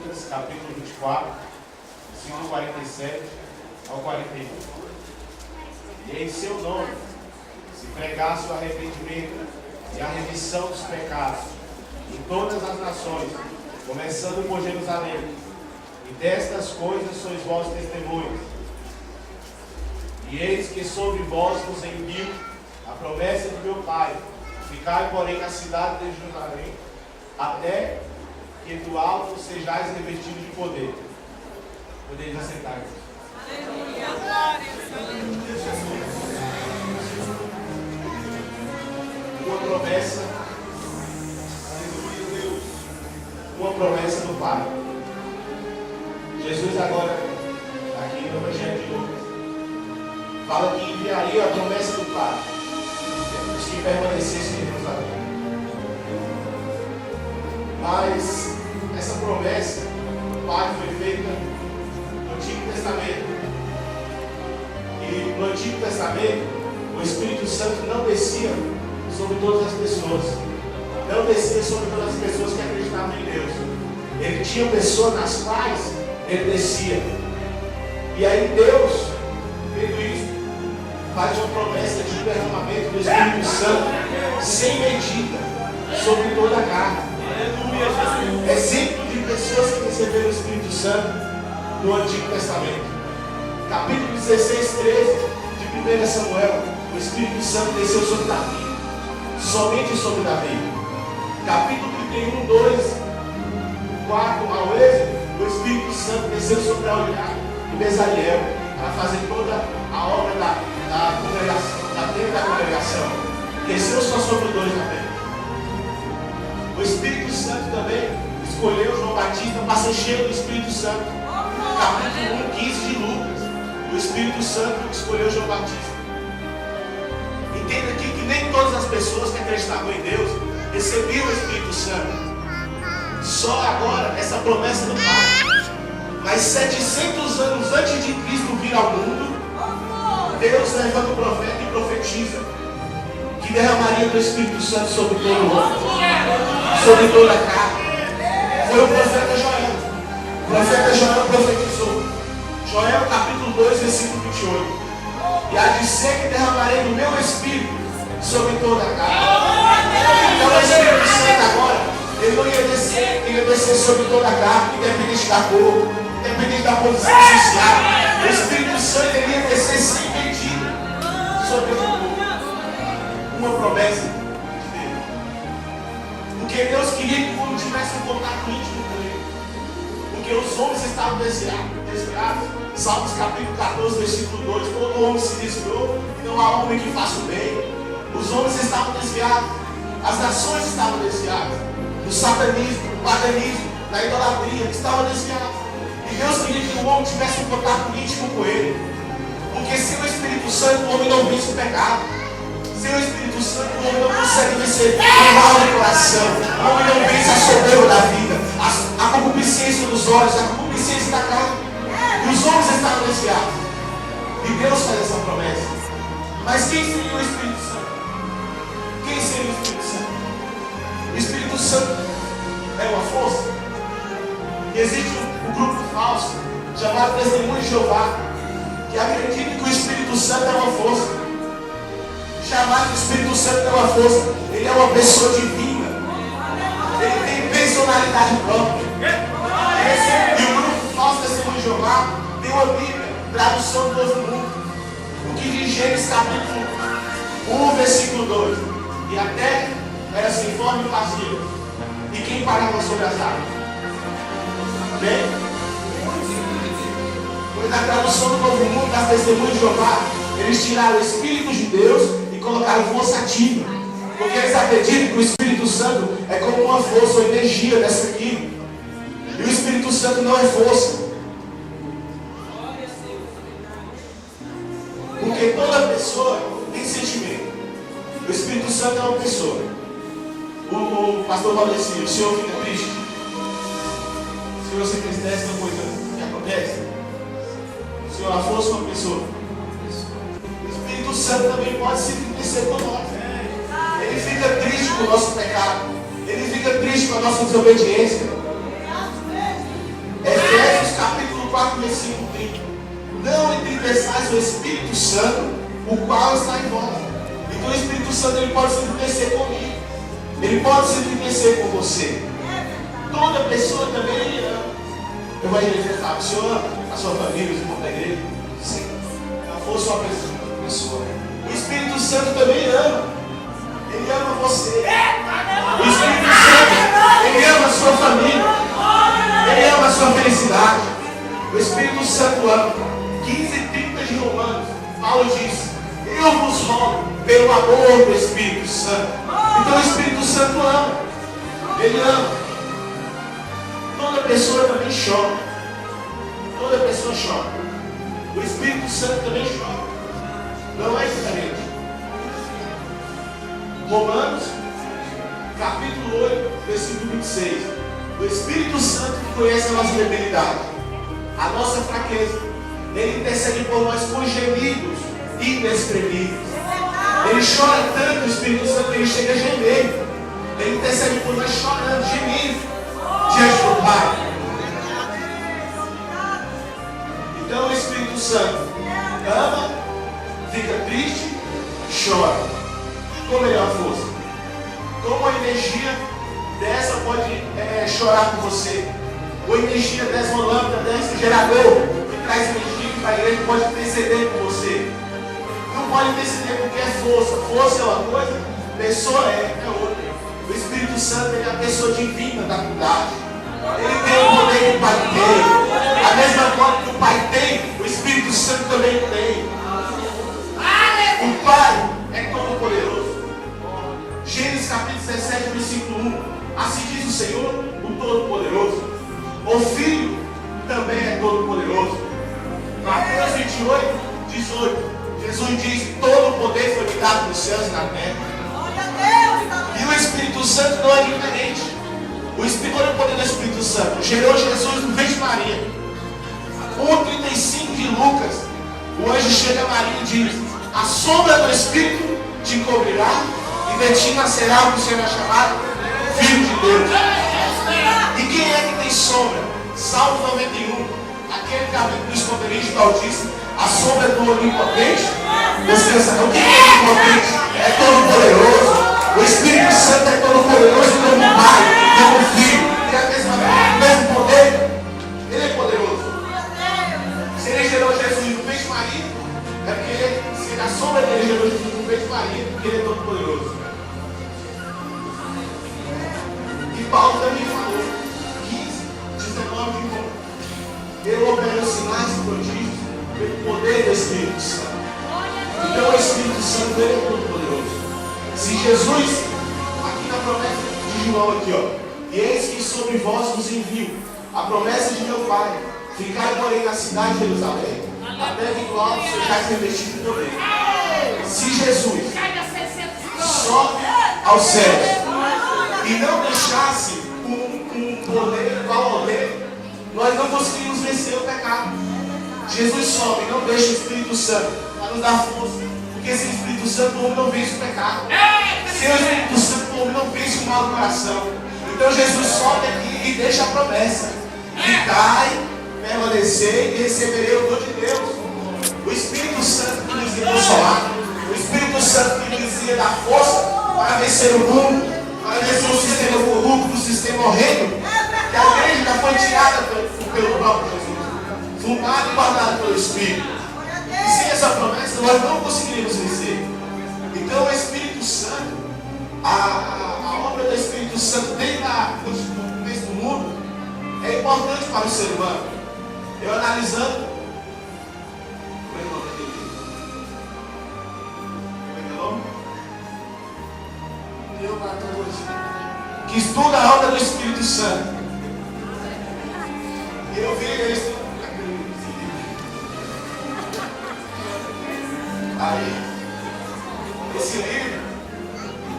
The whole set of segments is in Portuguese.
Lucas, capítulo 24, versículo 47 ao 41. E em seu nome se pregasse o arrependimento e a remissão dos pecados em todas as nações, começando por Jerusalém. E destas coisas sois vós testemunhas. E eis que sobre vós vos envio a promessa de meu Pai. Ficai, porém, na cidade de Jerusalém, até que do alto sejais revestidos de poder. Podeis assentar. Aleluia, glória Uma promessa, aleluia, Deus, uma promessa do Pai. Jesus agora, aqui no Evangelho de Lucas, fala que enviaria a promessa do Pai, os que permanecessem em Jerusalém. Mas essa promessa do Pai foi feita no Antigo Testamento. E no Antigo Testamento, o Espírito Santo não descia sobre todas as pessoas. Não descia sobre todas as pessoas que acreditavam em Deus. Ele tinha pessoas nas quais ele descia. E aí Deus, vendo isso, faz uma promessa de derramamento do Espírito Santo sem medida sobre toda a carne. Exemplo de pessoas que receberam o Espírito Santo no Antigo Testamento. Capítulo 16, 13 de 1 Samuel. O Espírito Santo desceu sobre Davi. Somente sobre Davi. Capítulo 31, 2, 4 ao Êxodo. O Espírito Santo desceu sobre Oliá e Bezaliel para fazer toda a obra da congregação, da tenda da congregação. Desceu só sobre dois também. O Espírito Santo também escolheu João Batista para ser cheio do Espírito Santo. Capítulo 1, 15 de Lucas. O Espírito Santo escolheu João Batista. Entenda aqui que nem todas as pessoas que acreditavam em Deus recebiam o Espírito Santo. Só agora, essa promessa do Pai. Mas 700 anos antes de Cristo vir ao mundo, Deus levanta o profeta e profetiza que derramaria do Espírito Santo sobre todo o homem, sobre toda a carne. Foi o profeta Joel. O profeta Joel profetizou. Joel capítulo 2, versículo 28. E há de ser que derramarei do meu Espírito sobre toda a carne. Então o Espírito Santo agora, ele não ia descer sobre toda a carne, independente da cor, independente da posição social. O Espírito Santo ele ia descer sem medida sobre o povo. Uma promessa de Deus. Porque Deus queria que o homem tivesse um contato íntimo com ele. Porque os homens estavam desviados. Salmos capítulo 14, versículo 2. Todo homem se desviou e não há homem que faça o bem. Os homens estavam desviados. As nações estavam desviadas. No satanismo, no paganismo, na idolatria, estavam desviados. E Deus queria que o homem tivesse um contato íntimo com ele. Porque sem o Espírito Santo o homem não vence o pecado. Sem o Espírito Santo o homem não consegue vencer o mal do coração. O homem não vence a soberba da vida, a concupiscência dos olhos, a concupiscência da carne. E os homens estavam desviados. E Deus faz essa promessa. Mas quem seria o Espírito Santo? Quem seria o Espírito Santo? O Espírito Santo é uma força. E existe um grupo falso chamado Testemunho de Jeová, que acredita que o Espírito Santo é uma força. Chamado de Espírito Santo é uma força. Ele é uma pessoa divina. Ele tem personalidade própria. E o grupo falso Testemunho de Jeová tem uma Bíblia, tradução do Novo Mundo, o que diz Gênesis capítulo 1, versículo 2. E a terra era sem forma e vazia. E quem parava sobre as águas? Bem? Pois na tradução do Novo Mundo, das Testemunhas de Jeová, eles tiraram o Espírito de Deus e colocaram força ativa. Porque eles acreditam que o Espírito Santo é como uma força ou energia dessa aqui. E o Espírito Santo não é força. Porque toda pessoa tem sentimento. O Espírito Santo é uma pessoa. O pastor Valdeci, o senhor fica triste? Se você entristece, uma coisa que acontece? O senhor fosse uma pessoa. O Espírito Santo também pode se entristecer por nós. Ele fica triste com o nosso pecado. Ele fica triste com a nossa desobediência. versículo 30. Não entristeçais o Espírito Santo, o qual está em vós. Então o Espírito Santo ele pode se entristecer comigo. Ele pode se entristecer com você. Toda pessoa também ele ama. Eu vou à igreja e falo, o senhor ama a sua família, os irmãos da igreja? Sim. Não fosse uma pessoa. O Espírito Santo também ama. Ele ama você. O Espírito Santo, ele ama a sua família. Ele ama a sua felicidade. O Espírito Santo ama. 15:30 de Romanos, Paulo diz: eu vos rogo pelo amor do Espírito Santo. Então o Espírito Santo ama. Ele ama. Toda pessoa também chora. Toda pessoa chora. O Espírito Santo também chora. Não é diferente. Romanos, capítulo 8, versículo 26. O Espírito Santo que conhece a nossa debilidade, a nossa fraqueza. Ele intercede por nós com gemidos inexprimíveis. Ele chora tanto, o Espírito Santo, que ele chega a gemer. Ele intercede por nós chorando, gemindo diante do Pai. Então o Espírito Santo ama, fica triste, chora. Com melhor força. Como a energia dessa pode chorar por você. Ou a energia dessa, uma lâmpada dessa, gerador, que traz energia para a igreja, pode interceder por você. Não pode interceder porque é força. Força é uma coisa, pessoa é outra. O Espírito Santo ele é a pessoa divina da bondade. Ele tem o poder que o Pai tem. A mesma coisa que o Pai tem, o Espírito Santo também tem. O Pai é todo poderoso. Gênesis capítulo 17, versículo 1. Assim diz o Senhor, o Todo-Poderoso. O Filho também é todo-poderoso. Mateus 28, 18. Jesus diz: todo o poder foi me dado nos céus e na terra. E o Espírito Santo não é diferente. O Espírito, olha o poder do Espírito Santo. Gerou Jesus no ventre de Maria. 1:35 de Lucas. O anjo chega a Maria e diz: a sombra do Espírito te cobrirá, e de ti nascerá o que será chamado Filho de Deus. E quem é que tem sombra? Salmo 91. Aquele que habita no esconderijo do Altíssimo, a sombra do Onipotente descansa. O que é Onipotente? É todo poderoso. O Espírito Santo é todo poderoso como Pai, como Filho. Tem o mesmo poder. Ele é poderoso. Se ele gerou Jesus no peito de Maria, é porque ele, se a sombra dele gerou Jesus no peito de Maria, porque ele é todo poderoso. E Paulo também falou, 15:19 de novo. Ele opera os sinais e prodígios pelo poder do Espírito Santo. Então o Espírito Santo ele é todo poderoso. Se Jesus, aqui na promessa de João, aqui, ó, e eis que sobre vós vos envio a promessa de meu Pai, ficai porém na cidade de Jerusalém, até que do alto sejais revestidos de poder. Se Jesus sobe aos céus e não deixasse um poder igual ao dele, nós não conseguimos vencer o pecado. Jesus sobe e não deixa o Espírito Santo para nos dar força, porque sem o Espírito Santo o homem não vence o pecado. Sem o Espírito Santo o homem não vence o mal do coração. Então Jesus sobe aqui e deixa a promessa: ficai, permanecei e receberei o dom de Deus. O Espírito Santo que nos ia consolar, o Espírito Santo que nos ia dar força para vencer o mundo, para vencer o sistema corrupto, o sistema horrendo, que a igreja já foi tirada pelo próprio Jesus, fundada e guardada pelo Espírito. E sem essa promessa nós não conseguiríamos vencer. Então o Espírito Santo, a obra do Espírito Santo dentro do começo do mundo é importante para o ser humano. Eu analisando, como é que é o nome daquele livro? Como é que é o nome? Que estuda a obra do Espírito Santo. E eu vi eles. Aí, esse livro,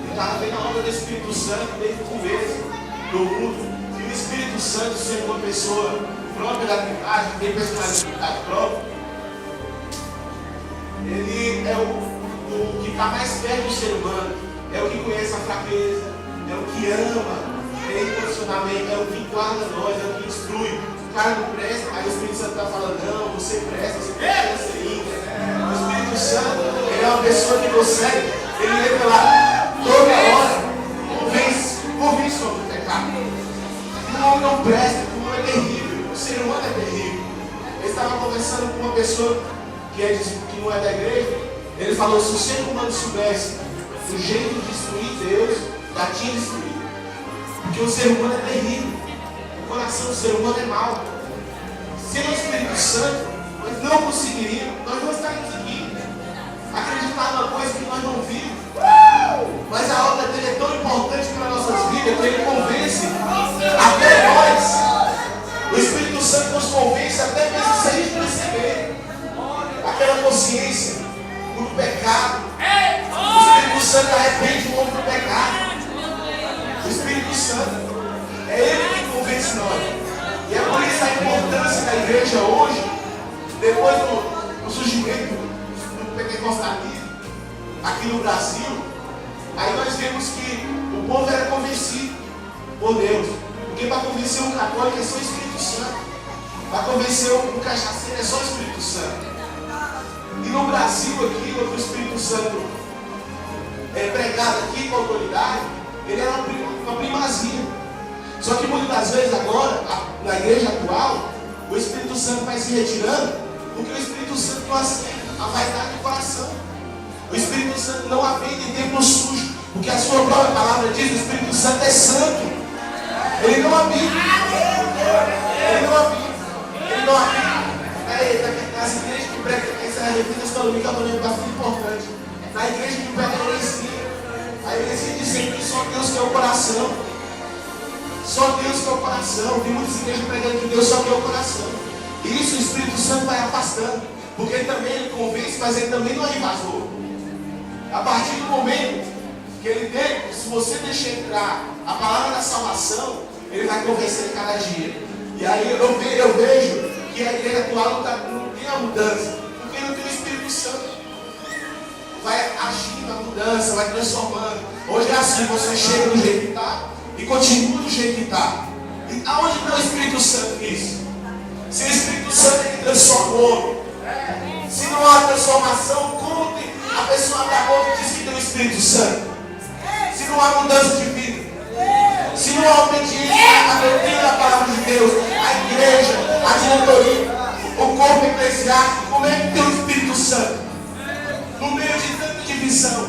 eu estava vendo a obra do Espírito Santo desde o começo do mundo. E o Espírito Santo, sendo uma pessoa própria da Trindade, tem personalidade própria, ele é o que está mais perto do ser humano, é o que conhece a fraqueza, é o que ama, é incondicionalmente, é o que guarda nós, é o que instrui. O cara não presta, mas o Espírito Santo está falando, não, você presta, você tem chance ainda. O Espírito Santo, ele é uma pessoa que consegue, ele entra lá toda hora, convence sobre o pecado. O homem não presta, o homem é terrível, o ser humano é terrível. Eu estava conversando com uma pessoa que não é da igreja, ele falou, se o ser humano soubesse o jeito de destruir Deus, já tinha destruído. Porque o ser humano é terrível. O coração do ser humano é mau. Sem o Espírito Santo, nós não conseguiríamos, nós não estaríamos aqui. Acreditar numa coisa que nós não vimos. Mas a obra dele é tão importante para nossas vidas que ele convence até nós. O Espírito Santo nos convence até mesmo se a gente perceber aquela consciência do pecado. O Espírito Santo arrepende o homem do pecado. O Espírito Santo é ele que convence nós. E é por isso a importância da igreja hoje, depois do surgimento do pentecostalismo aqui no Brasil, aí nós vemos que o povo era convencido por Deus. Porque para convencer um católico é só o Espírito Santo. Para convencer um cachaceiro é só o Espírito Santo. E no Brasil aqui, quando o Espírito Santo é pregado aqui com autoridade, ele era uma primazia. Só que muitas das vezes agora, na igreja atual, o Espírito Santo vai se retirando, porque o Espírito Santo não aceita a vaidade do coração. O Espírito Santo não habita em templo sujo, porque a sua própria palavra diz que o Espírito Santo é santo. Ele não habita. Ele não habita. Ele não habita. Nas igrejas que pregam, essa é a referência domingo, é bastante importante. Na igreja que prega a heresia dizendo que só Deus quer o coração. Só Deus quer o coração. Tem muitas igrejas pregando que Deus só quer o coração. E isso o Espírito Santo vai afastando. Porque ele também convence, mas ele também não é invasor. A partir do momento que ele tem, se você deixar entrar a palavra da salvação, ele vai convencer cada dia. E aí eu vejo que a igreja atual não tem a mudança, porque não tem o Espírito Santo. Vai agindo a mudança, vai transformando. Hoje é assim, você chega do jeito que está e continua do jeito que está. E aonde está o Espírito Santo nisso? Se o Espírito Santo é que transforma o homem, se não há transformação, como a pessoa abre a boca e diz que tem o Espírito Santo? Se não há mudança de vida, se não há obediência à doutrina da palavra de Deus, a igreja, a diretoria, o corpo eclesiástico, como é que tem o Espírito Santo? No meio de tanta divisão,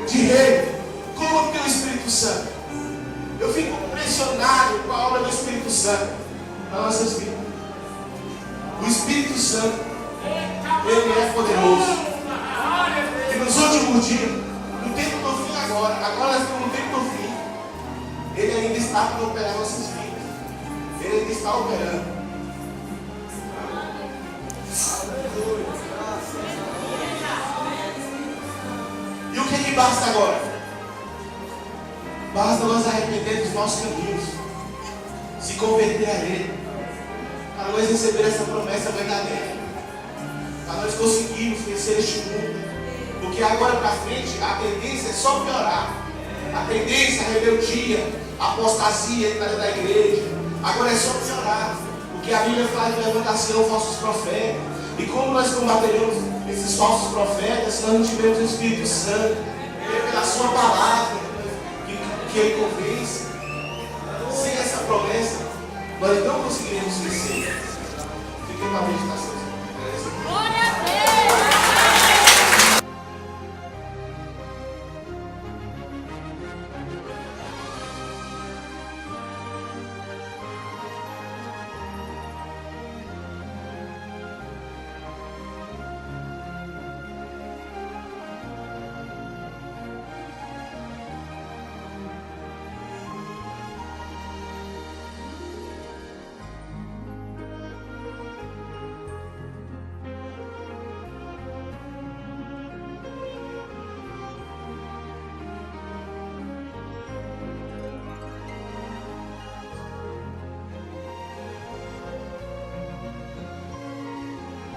de reino, como tem o Espírito Santo? Eu fico impressionado com a obra do Espírito Santo nas nossas vidas. O Espírito Santo, ele é poderoso. E nos últimos dias, no tempo do fim agora nós estamos no tempo do fim, ele ainda está para operar nossas vidas. Ele ainda está operando. E o que basta agora? Basta nós arrepender dos nossos caminhos, se converter a Ele, para nós receber essa promessa verdadeira, para nós conseguirmos vencer este mundo. Porque agora para frente a tendência é só piorar. A tendência, a rebeldia, a apostasia dentro da igreja, agora é só piorar. Porque a Bíblia fala de levantação falsos profetas. E como nós combateremos esses falsos profetas se nós não tivermos o Espírito Santo? É pela sua palavra que Ele convence. Sem essa promessa, nós não conseguiremos vencer. Fiquem com a meditação. Glória a Deus!